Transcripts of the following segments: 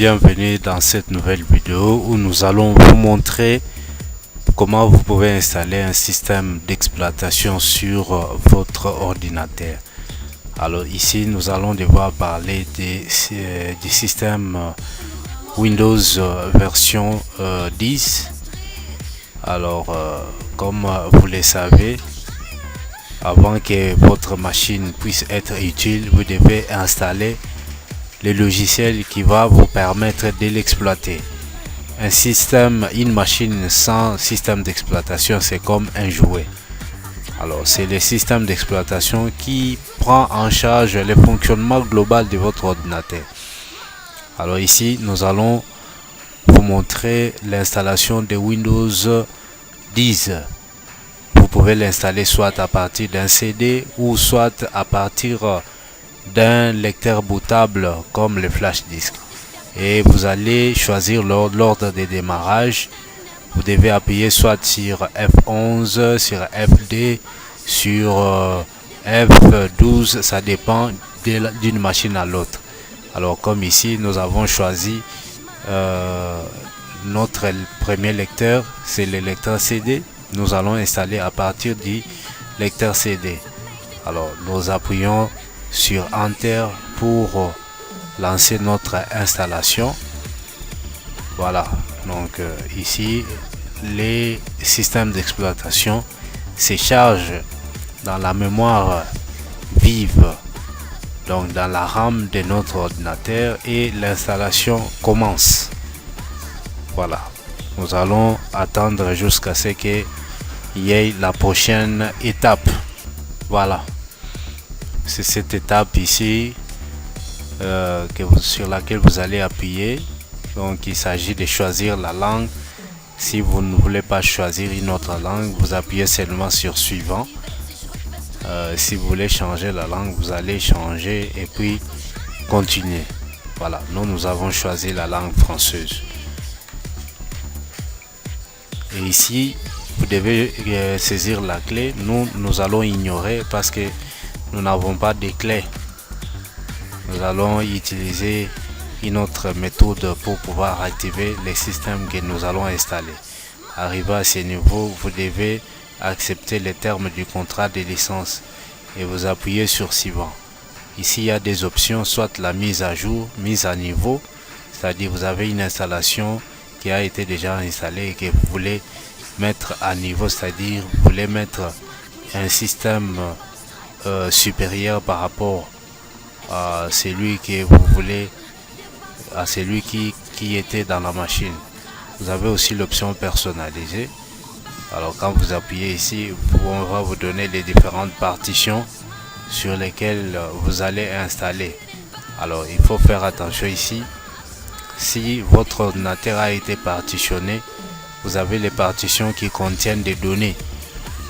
Bienvenue dans cette nouvelle vidéo où nous allons vous montrer comment vous pouvez installer un système d'exploitation sur votre ordinateur. Alors ici nous allons devoir parler du système Windows version 10. Alors comme vous le savez, avant que votre machine puisse être utile, vous devez installer le logiciel qui va vous permettre de l'exploiter. Une machine sans système d'exploitation, c'est comme un jouet. Alors c'est le système d'exploitation qui prend en charge le fonctionnement global de votre ordinateur. Alors ici nous allons vous montrer l'installation de Windows 10. Vous pouvez l'installer soit à partir d'un CD ou soit à partir d'un lecteur bootable comme le flash disk, et vous allez choisir l'ordre de démarrage. Vous devez appuyer soit sur F11, sur FD, sur F12, ça dépend d'une machine à l'autre. Alors comme ici nous avons choisi notre premier lecteur, c'est le lecteur CD. Nous allons installer à partir du lecteur CD. Alors nous appuyons sur Enter pour lancer notre installation. Voilà, donc ici les systèmes d'exploitation se chargent dans la mémoire vive, donc dans la RAM de notre ordinateur, et l'installation commence. Voilà, nous allons attendre jusqu'à ce qu'il y ait la prochaine étape. Voilà, c'est cette étape ici sur laquelle vous allez appuyer. Donc il s'agit de choisir la langue. Si vous ne voulez pas choisir une autre langue, vous appuyez seulement sur suivant. Si vous voulez changer la langue, vous allez changer et puis continuer. Voilà, nous avons choisi la langue française. Et ici vous devez saisir la clé. Nous allons ignorer parce que nous n'avons pas de clé. Nous allons utiliser une autre méthode pour pouvoir activer les systèmes que nous allons installer. Arrivé à ce niveau, vous devez accepter les termes du contrat de licence et vous appuyez sur suivant. Ici il y a des options, soit la mise à jour, mise à niveau, c'est-à-dire vous avez une installation qui a été déjà installée et que vous voulez mettre à niveau, c'est-à-dire vous voulez mettre un système supérieur par rapport à celui que vous voulez, à celui qui était dans la machine. Vous avez aussi l'option personnalisée. Alors quand vous appuyez ici, on va vous donner les différentes partitions sur lesquelles vous allez installer. Alors il faut faire attention ici. Si votre ordinateur a été partitionné, vous avez les partitions qui contiennent des données.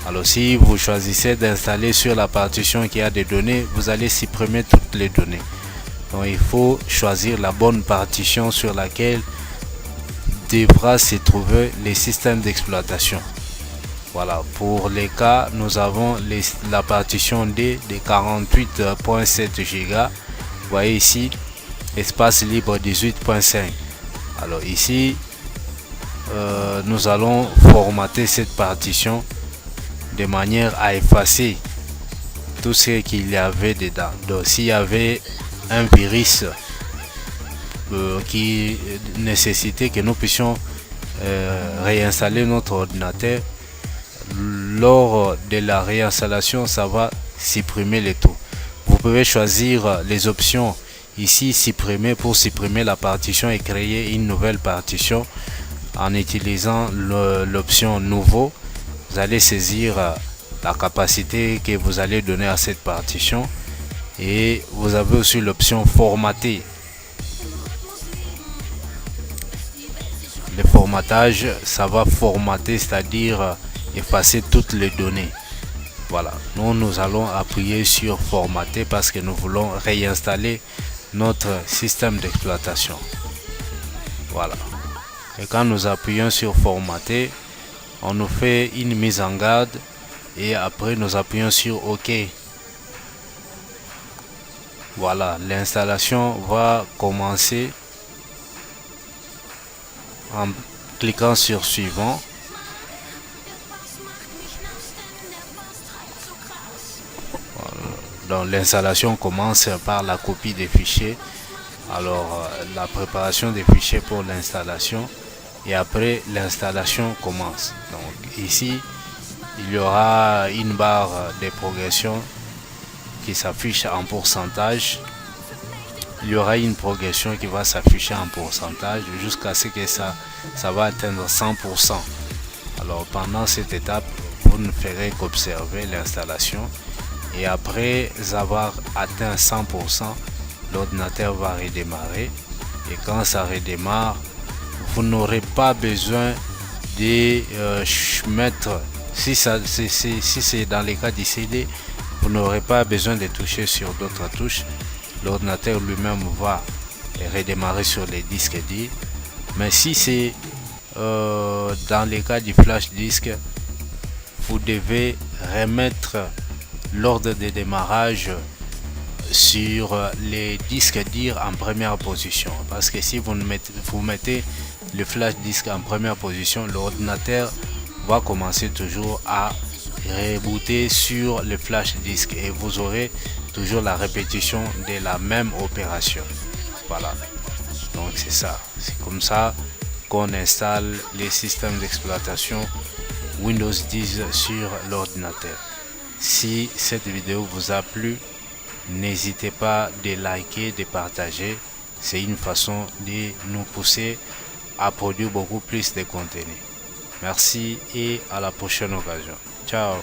Alors si vous choisissez d'installer sur la partition qui a des données, vous allez supprimer toutes les données. Donc il faut choisir la bonne partition sur laquelle devra se trouver les systèmes d'exploitation. Voilà, pour les cas, nous avons la partition D de 48.7 Go. Vous voyez ici, espace libre 18.5. Alors ici, nous allons formater cette partition de manière à effacer tout ce qu'il y avait dedans. Donc s'il y avait un virus qui nécessitait que nous puissions réinstaller notre ordinateur, lors de la réinstallation, ça va supprimer le tout. Vous pouvez choisir les options ici, supprimer, pour supprimer la partition et créer une nouvelle partition en utilisant l'option nouveau. Vous allez saisir la capacité que vous allez donner à cette partition, et vous avez aussi l'option formater. Le formatage, ça va formater, c'est-à-dire effacer toutes les données. Voilà, nous allons appuyer sur formater parce que nous voulons réinstaller notre système d'exploitation. Voilà, et quand nous appuyons sur formater, on nous fait une mise en garde et après nous appuyons sur OK. Voilà, l'installation va commencer en cliquant sur suivant. Donc l'installation commence par la copie des fichiers. Alors la préparation des fichiers pour l'installation, et après l'installation commence. Donc ici il y aura une barre de progression qui s'affiche en pourcentage. Il y aura une progression qui va s'afficher en pourcentage jusqu'à ce que ça va atteindre 100%. Alors pendant cette étape, vous ne ferez qu'observer l'installation, et après avoir atteint 100%, l'ordinateur va redémarrer, et quand ça redémarre, vous n'aurez pas besoin de mettre, si c'est dans les cas d'ICD, vous n'aurez pas besoin de toucher sur d'autres touches. L'ordinateur lui-même va redémarrer sur les disques durs. Mais si c'est dans les cas du flash disk, vous devez remettre l'ordre de démarrage sur les disques durs en première position, parce que si vous mettez le flash disk en première position, l'ordinateur va commencer toujours à rebooter sur le flash disk et vous aurez toujours la répétition de la même opération. Voilà, donc c'est ça, c'est comme ça qu'on installe les systèmes d'exploitation Windows 10 sur l'ordinateur. Si cette vidéo vous a plu, n'hésitez pas de liker, de partager. C'est une façon de nous pousser à produire beaucoup plus de contenu. Merci et à la prochaine occasion. Ciao.